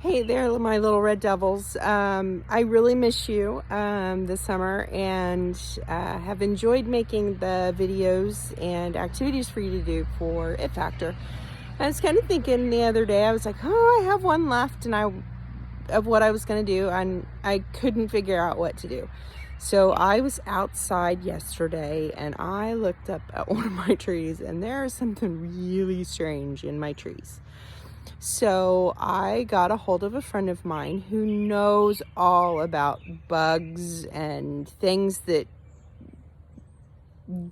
Hey there, my little red devils. I really miss you this summer and have enjoyed making the videos and activities for you to do for It Factor. I was kind of thinking the other day, I was like, oh, I have one left of what I was going to do, and I couldn't figure out what to do. So I was outside yesterday and I looked up at one of my trees, and there is something really strange in my trees. So I got a hold of a friend of mine who knows all about bugs and things that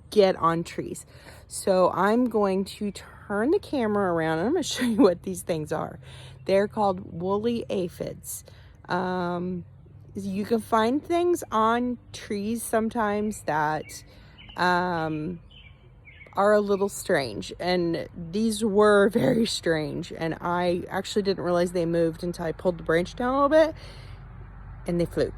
get on trees. So I'm going to turn the camera around and I'm going to show you what these things are. They're called woolly aphids. You can find things on trees sometimes that are a little strange, and these were very strange, and I actually didn't realize they moved until I pulled the branch down a little bit and they flew.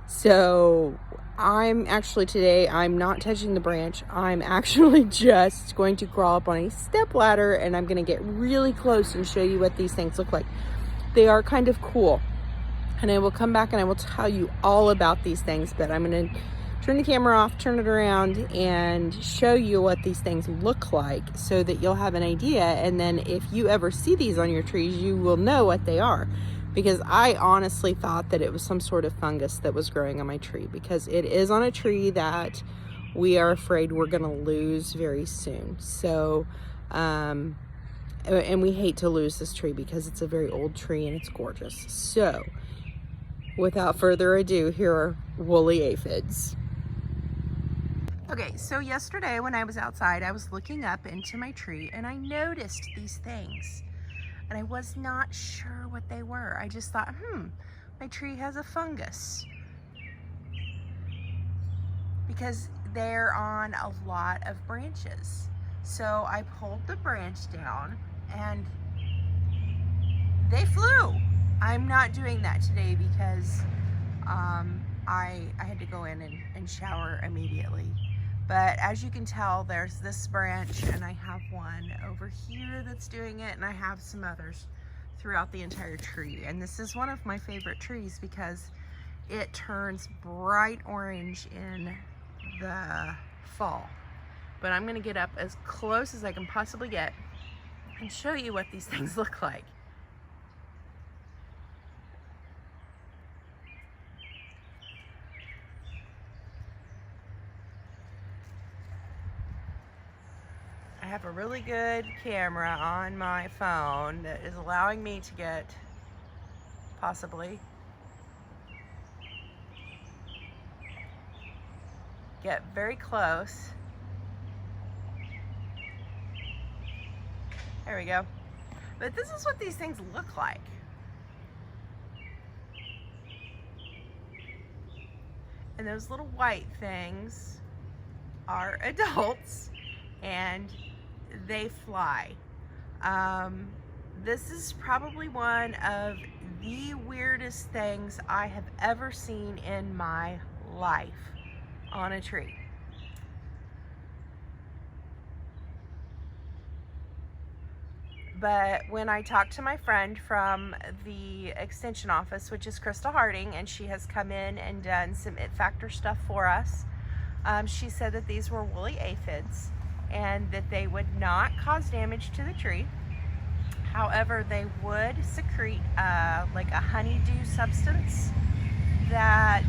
So I'm not touching the branch. I'm actually just going to crawl up on a step ladder, and I'm going to get really close and show you what these things look like. They are kind of cool, and I will come back and I will tell you all about these things, but I'm going to turn the camera off, turn it around, and show you what these things look like so that you'll have an idea. And then if you ever see these on your trees, you will know what they are. Because I honestly thought that it was some sort of fungus that was growing on my tree, because it is on a tree that we are afraid we're going to lose very soon. So, and we hate to lose this tree because it's a very old tree and it's gorgeous. So, without further ado, here are woolly aphids. Okay, so yesterday when I was outside, I was looking up into my tree and I noticed these things. And I was not sure what they were. I just thought, my tree has a fungus. Because they're on a lot of branches. So I pulled the branch down and they flew. I'm not doing that today because I had to go in and shower immediately. But as you can tell, there's this branch, and I have one over here that's doing it, and I have some others throughout the entire tree. And this is one of my favorite trees because it turns bright orange in the fall. But I'm gonna get up as close as I can possibly get and show you what these things look like. I have a really good camera on my phone that is allowing me to get very close. There we go. But this is what these things look like. And those little white things are adults, and they fly. This is probably one of the weirdest things I have ever seen in my life on a tree. But when I talked to my friend from the extension office, which is Crystal Harding, and she has come in and done some It Factor stuff for us, she said that these were woolly aphids and that they would not cause damage to the tree. However, they would secrete like a honeydew substance that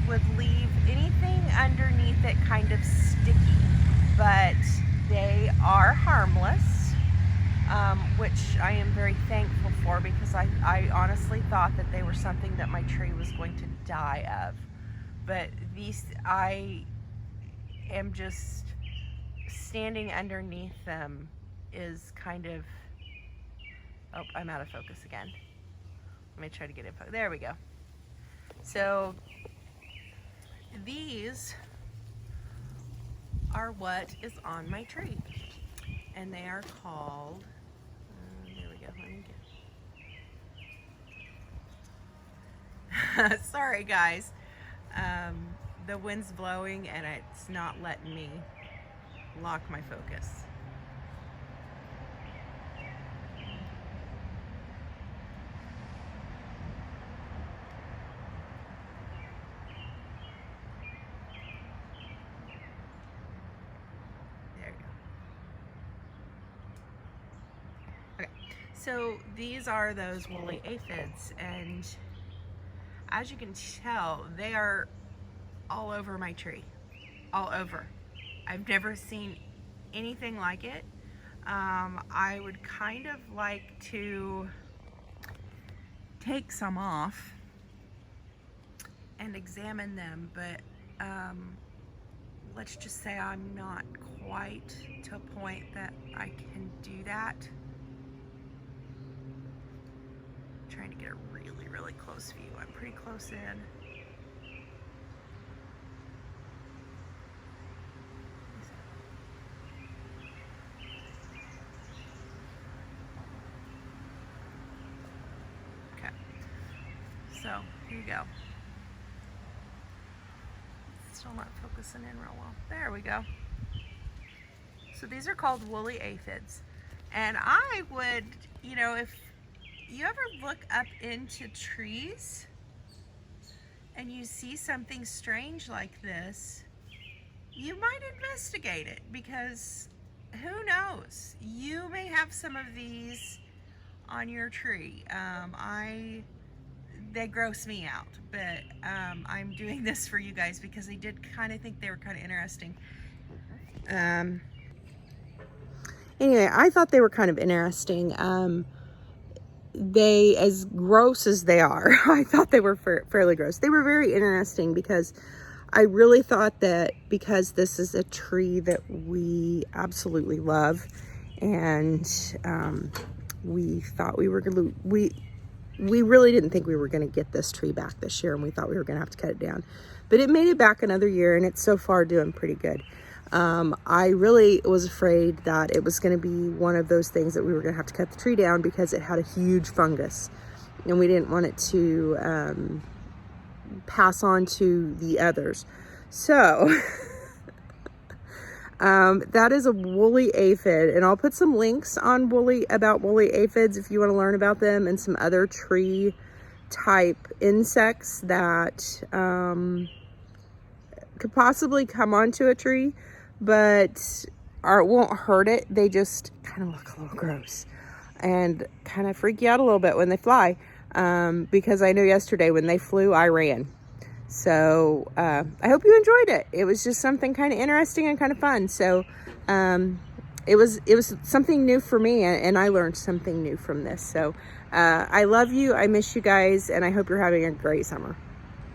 would leave anything underneath it kind of sticky. But they are harmless, which I am very thankful for, because I honestly thought that they were something that my tree was going to die of. But these, I am just standing underneath them is kind of, oh, I'm out of focus again. Let me try to get in focus. There we go. So these are what is on my tree, and they are called, there we go, let me get, sorry guys, the wind's blowing and it's not letting me lock my focus. So these are those woolly aphids, and as you can tell, they are all over my tree, all over. I've never seen anything like it. I would kind of like to take some off and examine them, but let's just say I'm not quite to a point that I can do that. I'm trying to get a really, really close view. I'm pretty close in. Okay, so here you go. Still not focusing in real well. There we go. So these are called woolly aphids. And I would, you know, if you ever look up into trees and you see something strange like this, you might investigate it, because who knows? You may have some of these on your tree. They gross me out, but I'm doing this for you guys because I did kind of think they were kind of interesting. Anyway, I thought they were kind of interesting. They, as gross as they are, I thought they were fairly gross. They were very interesting because I really thought that because this is a tree that we absolutely love, and we thought we were going to, we really didn't think we were going to get this tree back this year, and we thought we were going to have to cut it down. But it made it back another year, and it's so far doing pretty good. I really was afraid that it was going to be one of those things that we were going to have to cut the tree down because it had a huge fungus, and we didn't want it to pass on to the others. So that is a woolly aphid, and I'll put some links on woolly aphids if you want to learn about them, and some other tree type insects that could possibly come onto a tree, but it won't hurt it. They just kind of look a little gross and kind of freak you out a little bit when they fly, because I know yesterday when they flew, I ran. So I hope you enjoyed it. It was just something kind of interesting and kind of fun. So it was something new for me, and I learned something new from this. So I love you. I miss you guys, and I hope you're having a great summer.